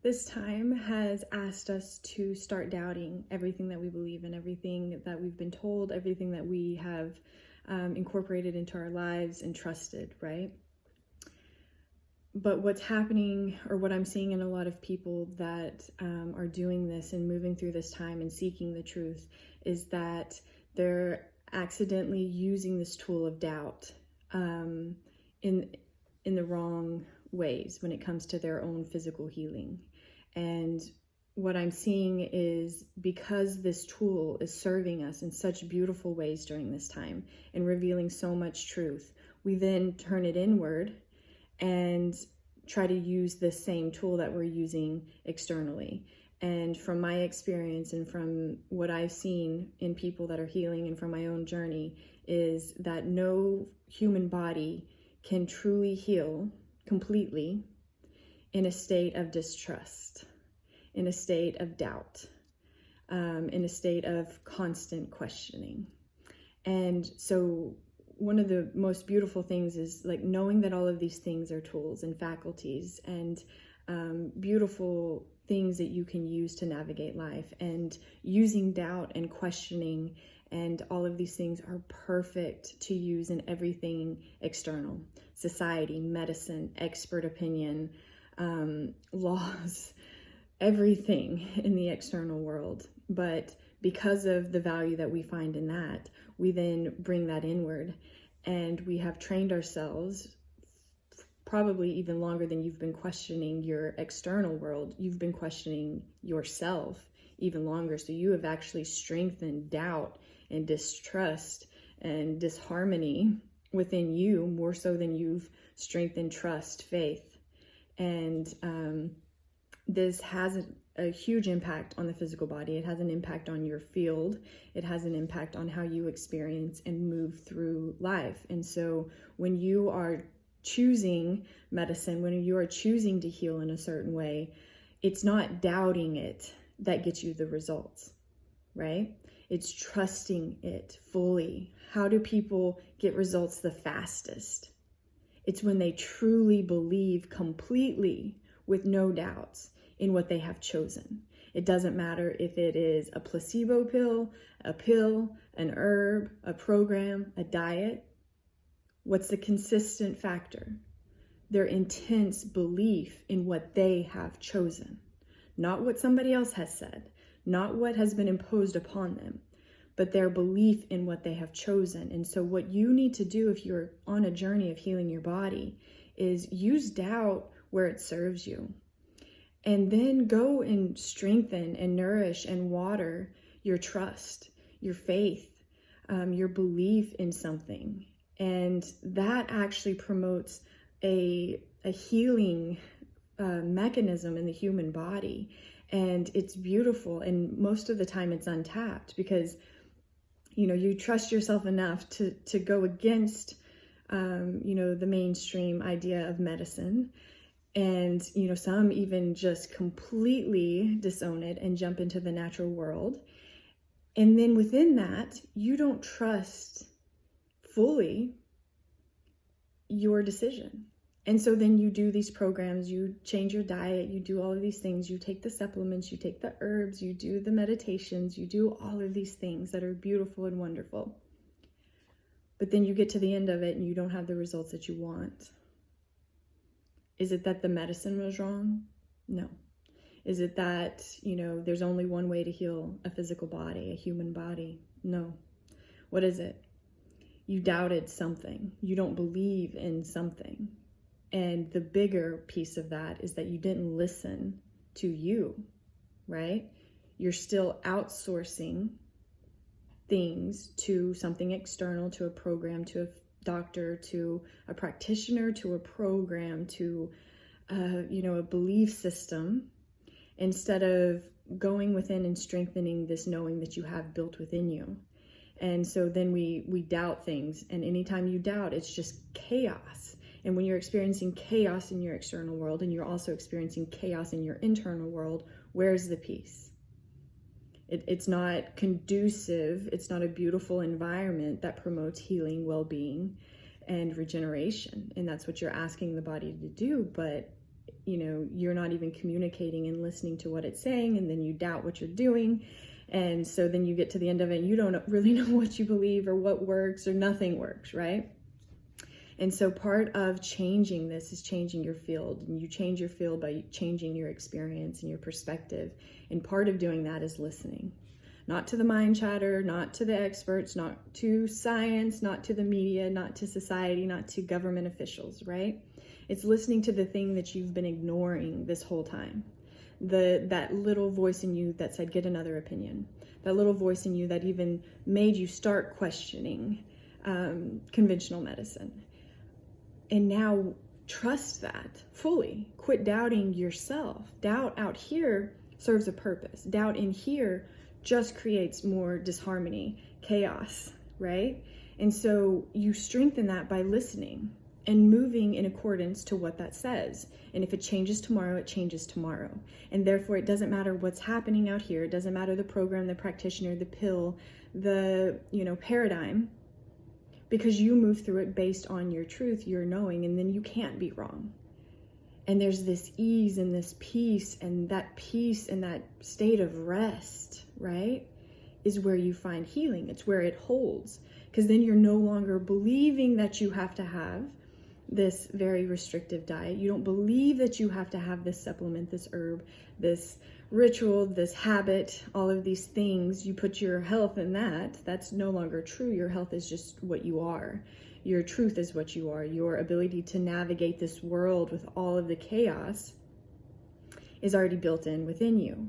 This time has asked us to start doubting everything that we believe in, everything that we've been told, everything that we have incorporated into our lives and trusted, right? But what's happening, or what I'm seeing in a lot of people that are doing this and moving through this time and seeking the truth, is that they're accidentally using this tool of doubt in the wrong ways when it comes to their own physical healing. And what I'm seeing is, because this tool is serving us in such beautiful ways during this time and revealing so much truth, we then turn it inward and try to use the same tool that we're using externally. And from my experience and from what I've seen in people that are healing and from my own journey, is that no human body can truly heal completely in a state of distrust, in a state of doubt, in a state of constant questioning. And so one of the most beautiful things is like knowing that all of these things are tools and faculties and beautiful things that you can use to navigate life. And using doubt and questioning and all of these things are perfect to use in everything external: society, medicine, expert opinion, laws, everything in the external world. But because of the value that we find in that, we then bring that inward, and we have trained ourselves, probably even longer than you've been questioning your external world, you've been questioning yourself even longer. So you have actually strengthened doubt and distrust and disharmony within you more so than you've strengthened trust, faith. And this has a huge impact on the physical body. It has an impact on your field. It has an impact on how you experience and move through life. And so when you are choosing medicine, when you are choosing to heal in a certain way, it's not doubting it that gets you the results, right? It's trusting it fully. How do people get results the fastest? It's when they truly believe completely, with no doubts, in what they have chosen. It doesn't matter if it is a placebo pill, an herb, a program, a diet. What's the consistent factor? Their intense belief in what they have chosen. Not what somebody else has said, not what has been imposed upon them, but their belief in what they have chosen. And so what you need to do if you're on a journey of healing your body is use doubt where it serves you. And then go and strengthen and nourish and water your trust, your faith, your belief in something. And that actually promotes a healing mechanism in the human body. And it's beautiful. And most of the time it's untapped because, you know, you trust yourself enough to go against, the mainstream idea of medicine. And, some even just completely disown it and jump into the natural world. And then within that, you don't trust fully your decision. And so then you do these programs, you change your diet, you do all of these things, you take the supplements, you take the herbs, you do the meditations, you do all of these things that are beautiful and wonderful. But then you get to the end of it and you don't have the results that you want. Is it that the medicine was wrong? No. Is it that, there's only one way to heal a physical body, a human body? No. What is it? You doubted something. You don't believe in something. And the bigger piece of that is that you didn't listen to you, right? You're still outsourcing things to something external, to a program, to a doctor, to a practitioner, to a program, to a belief system, instead of going within and strengthening this knowing that you have built within you. And so then we doubt things, and anytime you doubt, it's just chaos. And when you're experiencing chaos in your external world and you're also experiencing chaos in your internal world, where's the peace? It's not conducive. It's not a beautiful environment that promotes healing, well-being, and regeneration. And that's what you're asking the body to do, but you're not even communicating and listening to what it's saying, and then you doubt what you're doing. And so then you get to the end of it and you don't really know what you believe or what works, or nothing works, right? And so part of changing this is changing your field. And you change your field by changing your experience and your perspective. And part of doing that is listening. Not to the mind chatter, not to the experts, not to science, not to the media, not to society, not to government officials, right? It's listening to the thing that you've been ignoring this whole time. That little voice in you that said, get another opinion. That little voice in you that even made you start questioning conventional medicine. And now trust that fully. Quit doubting yourself. Doubt out here serves a purpose. Doubt in here just creates more disharmony, chaos, right? And so you strengthen that by listening and moving in accordance to what that says. And if it changes tomorrow, it changes tomorrow. And therefore, it doesn't matter what's happening out here. It doesn't matter the program, the practitioner, the pill, the paradigm, because you move through it based on your truth, your knowing, and then you can't be wrong. And there's this ease and this peace and that state of rest, right, is where you find healing. It's where it holds, because then you're no longer believing that you have to have this very restrictive diet. You don't believe that you have to have this supplement, this herb, this ritual, this habit, all of these things. You put your health in that. That's no longer true. Your health is just what you are. Your truth is what you are. Your ability to navigate this world with all of the chaos is already built in within you.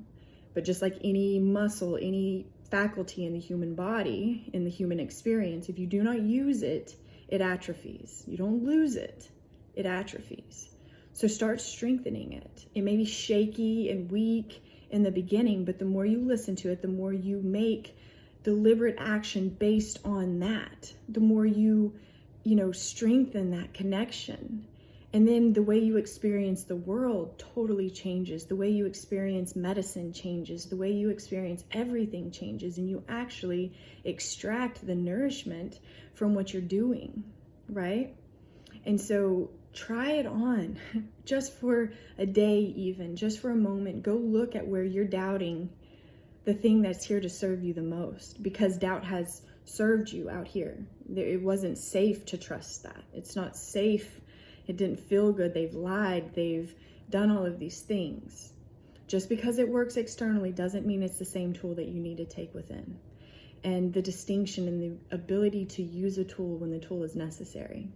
But just like any muscle, any faculty in the human body, in the human experience, if you do not use it, it atrophies. You don't lose it, it atrophies. So start strengthening it. It may be shaky and weak in the beginning, but the more you listen to it, the more you make deliberate action based on that, the more you strengthen that connection. And then the way you experience the world totally changes. The way you experience medicine changes. The way you experience everything changes. And you actually extract the nourishment from what you're doing, right? And so try it on just for a day, even just for a moment. Go look at where you're doubting the thing that's here to serve you the most, because doubt has served you out here. It wasn't safe to trust that. It's not safe. It didn't feel good. They've lied. They've done all of these things. Just because it works externally doesn't mean it's the same tool that you need to take within. And the distinction and the ability to use a tool when the tool is necessary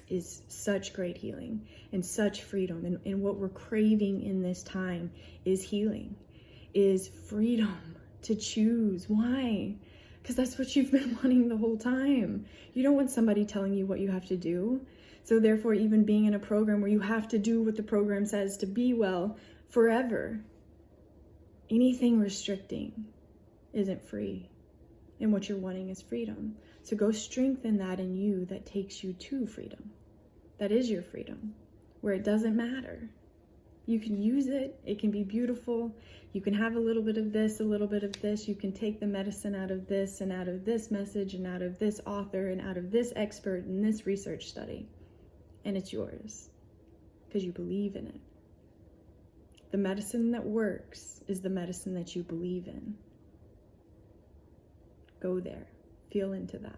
is such great healing and such freedom. And what we're craving in this time is healing, is freedom to choose. Why? Because that's what you've been wanting the whole time. You don't want somebody telling you what you have to do. So therefore, even being in a program where you have to do what the program says to be well forever, anything restricting isn't free. And what you're wanting is freedom. So go strengthen that in you that takes you to freedom. That is your freedom, where it doesn't matter. You can use it. It can be beautiful. You can have a little bit of this, a little bit of this. You can take the medicine out of this and out of this message and out of this author and out of this expert and this research study. And it's yours because you believe in it. The medicine that works is the medicine that you believe in. Go there. Feel into that.